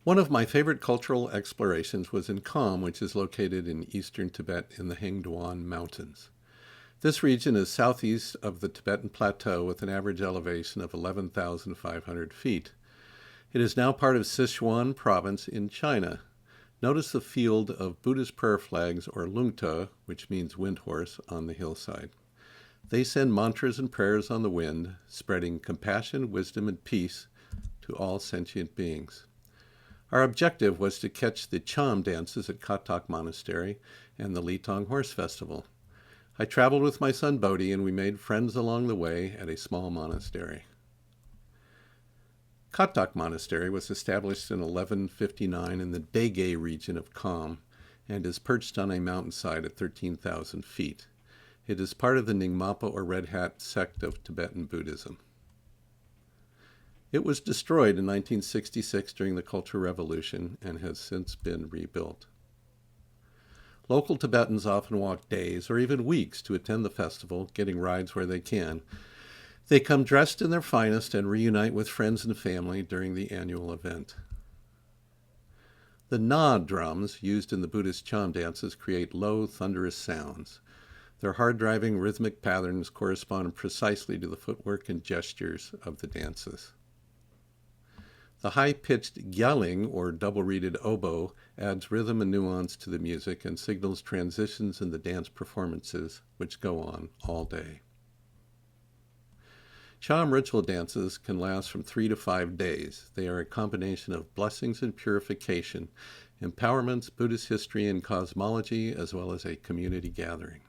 One of my favorite cultural explorations was in Kham, which is located in eastern Tibet in the Hingduan Mountains. This region is southeast of the Tibetan Plateau with an average elevation of 11,500 feet. It is now part of Sichuan province in China. Notice the field of Buddhist prayer flags, or lungta, which means wind horse, on the hillside. They send mantras and prayers on the wind, spreading compassion, wisdom, and peace to all sentient beings. Our objective was to catch the Cham dances at Katok Monastery and the Litang Horse Festival. I traveled with my son Bodhi, and we made friends along the way at a small monastery. Katok Monastery was established in 1159 in the Dege region of Kham and is perched on a mountainside at 13,000 feet. It is part of the Nyingmapa or Red Hat sect of Tibetan Buddhism. It was destroyed in 1966 during the Cultural Revolution and has since been rebuilt. Local Tibetans often walk days or even weeks to attend the festival, getting rides where they can. They come dressed in their finest and reunite with friends and family during the annual event. The na drums used in the Buddhist Cham dances create low, thunderous sounds. Their hard-driving rhythmic patterns correspond precisely to the footwork and gestures of the dances. The high-pitched gyaling, or double-reeded oboe, adds rhythm and nuance to the music and signals transitions in the dance performances, which go on all day. Cham ritual dances can last from 3 to 5 days. They are a combination of blessings and purification, empowerments, Buddhist history and cosmology, as well as a community gathering.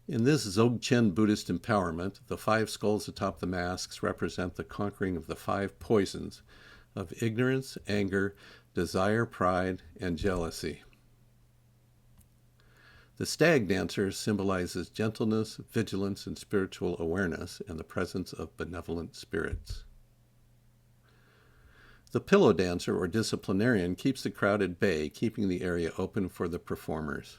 In this Dzogchen Buddhist empowerment, the 5 skulls atop the masks represent the conquering of the 5 poisons of ignorance, anger, desire, pride, and jealousy. The stag dancer symbolizes gentleness, vigilance, and spiritual awareness and the presence of benevolent spirits. The pillow dancer, or disciplinarian, keeps the crowd at bay, keeping the area open for the performers.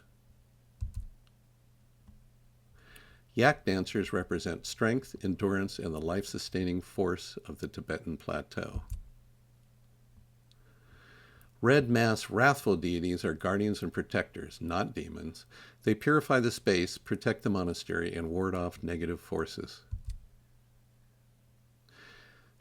Yak dancers represent strength, endurance, and the life-sustaining force of the Tibetan Plateau. Red mass wrathful deities are guardians and protectors, not demons. They purify the space, protect the monastery, and ward off negative forces.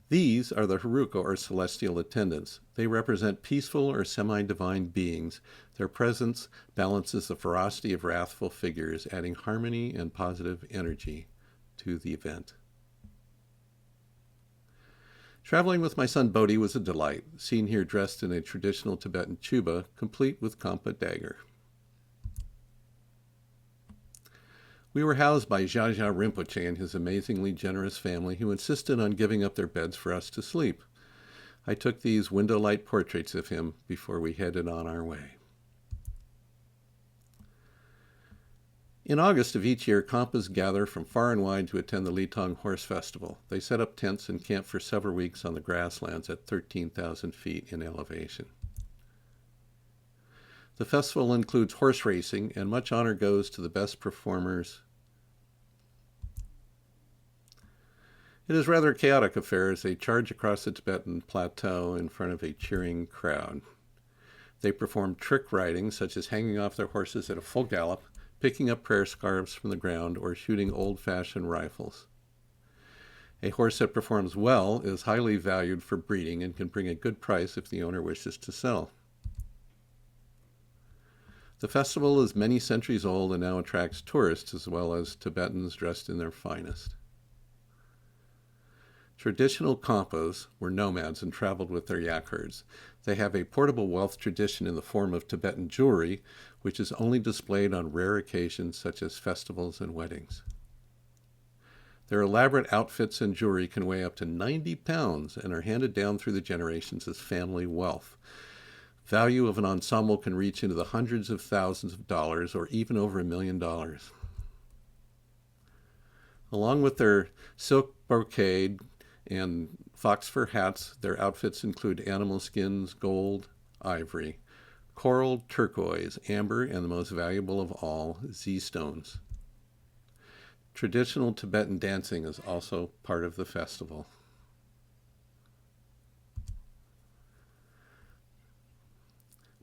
These are the Haruka, or celestial attendants. They represent peaceful or semi-divine beings. Their presence balances the ferocity of wrathful figures, adding harmony and positive energy to the event. Traveling with my son Bodhi was a delight, seen here dressed in a traditional Tibetan chuba, complete with kampa dagger. We were housed by Zhazha Rinpoche and his amazingly generous family, who insisted on giving up their beds for us to sleep. I took these window light portraits of him before we headed on our way. In August of each year, Kampas gather from far and wide to attend the Litang Horse Festival. They set up tents and camp for several weeks on the grasslands at 13,000 feet in elevation. The festival includes horse racing, and much honor goes to the best performers. It is rather a chaotic affair as they charge across the Tibetan Plateau in front of a cheering crowd. They perform trick riding, such as hanging off their horses at a full gallop, picking up prayer scarves from the ground, or shooting old-fashioned rifles. A horse that performs well is highly valued for breeding and can bring a good price if the owner wishes to sell. The festival is many centuries old and now attracts tourists as well as Tibetans dressed in their finest. Traditional Kampas were nomads and traveled with their yak herds. They have a portable wealth tradition in the form of Tibetan jewelry, which is only displayed on rare occasions such as festivals and weddings. Their elaborate outfits and jewelry can weigh up to 90 pounds and are handed down through the generations as family wealth. Value of an ensemble can reach into the hundreds of thousands of dollars or even over $1 million. Along with their silk brocade and fox fur hats, their outfits include animal skins, gold, ivory, coral, turquoise, amber, and the most valuable of all, Z-stones. Traditional Tibetan dancing is also part of the festival.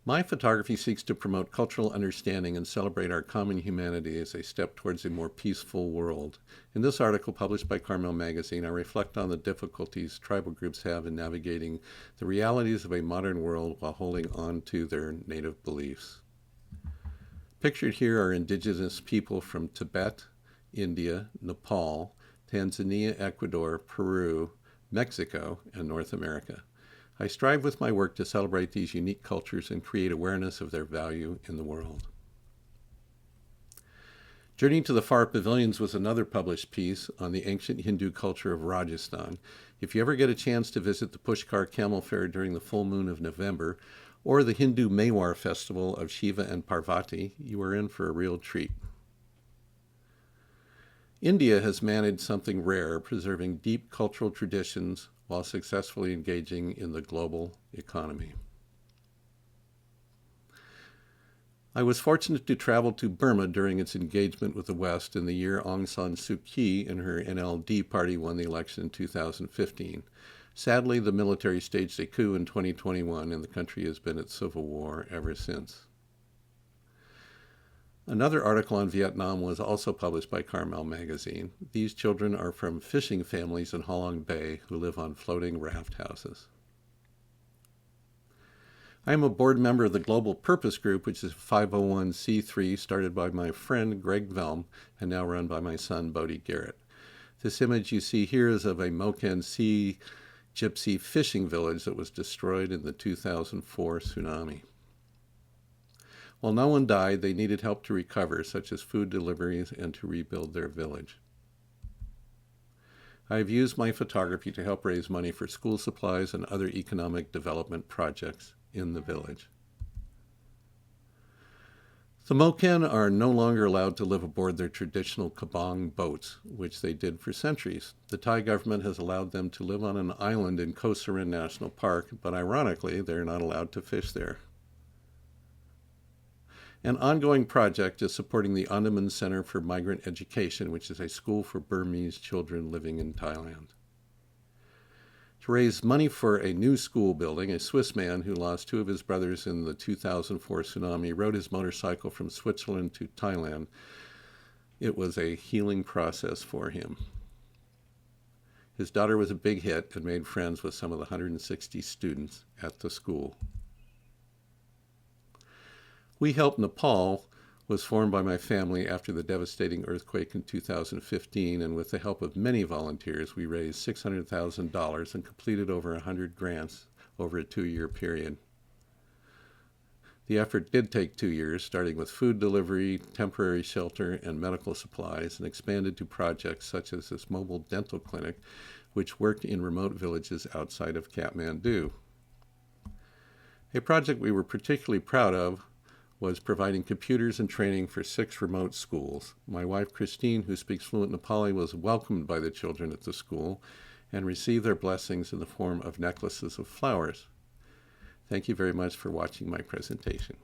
My photography seeks to promote cultural understanding and celebrate our common humanity as a step towards a more peaceful world. In this article published by Carmel Magazine, I reflect on the difficulties tribal groups have in navigating the realities of a modern world while holding on to their native beliefs. Pictured here are indigenous people from Tibet, India, Nepal, Tanzania, Ecuador, Peru, Mexico, and North America. I strive with my work to celebrate these unique cultures and create awareness of their value in the world. Journey to the Far Pavilions was another published piece on the ancient Hindu culture of Rajasthan. If you ever get a chance to visit the Pushkar Camel Fair during the full moon of November, or the Hindu Mewar festival of Shiva and Parvati, you are in for a real treat. India has managed something rare, preserving deep cultural traditions while successfully engaging in the global economy. I was fortunate to travel to Burma during its engagement with the West in the year Aung San Suu Kyi and her NLD party won the election in 2015. Sadly, the military staged a coup in 2021, and the country has been at civil war ever since. Another article on Vietnam was also published by Carmel Magazine. These children are from fishing families in Halong Bay who live on floating raft houses. I am a board member of the Global Purpose Group, which is a 501c3 started by my friend Craig Lovell and now run by my son Bodie Garrett. This image you see here is of a Moken Sea gypsy fishing village that was destroyed in the 2004 tsunami. While no one died, they needed help to recover, such as food deliveries and to rebuild their village. I have used my photography to help raise money for school supplies and other economic development projects in the village. The Moken are no longer allowed to live aboard their traditional kabong boats, which they did for centuries. The Thai government has allowed them to live on an island in Koh Sarin National Park, but ironically, they're not allowed to fish there. An ongoing project is supporting the Andaman Center for Migrant Education, which is a school for Burmese children living in Thailand. To raise money for a new school building, a Swiss man who lost two of his brothers in the 2004 tsunami rode his motorcycle from Switzerland to Thailand. It was a healing process for him. His daughter was a big hit and made friends with some of the 160 students at the school. We Help Nepal was formed by my family after the devastating earthquake in 2015, and with the help of many volunteers, we raised $600,000 and completed over 100 grants over a 2-year period. The effort did take 2 years, starting with food delivery, temporary shelter, and medical supplies, and expanded to projects such as this mobile dental clinic, which worked in remote villages outside of Kathmandu. A project we were particularly proud of was providing computers and training for 6 remote schools. My wife, Christine, who speaks fluent Nepali, was welcomed by the children at the school and received their blessings in the form of necklaces of flowers. Thank you very much for watching my presentation.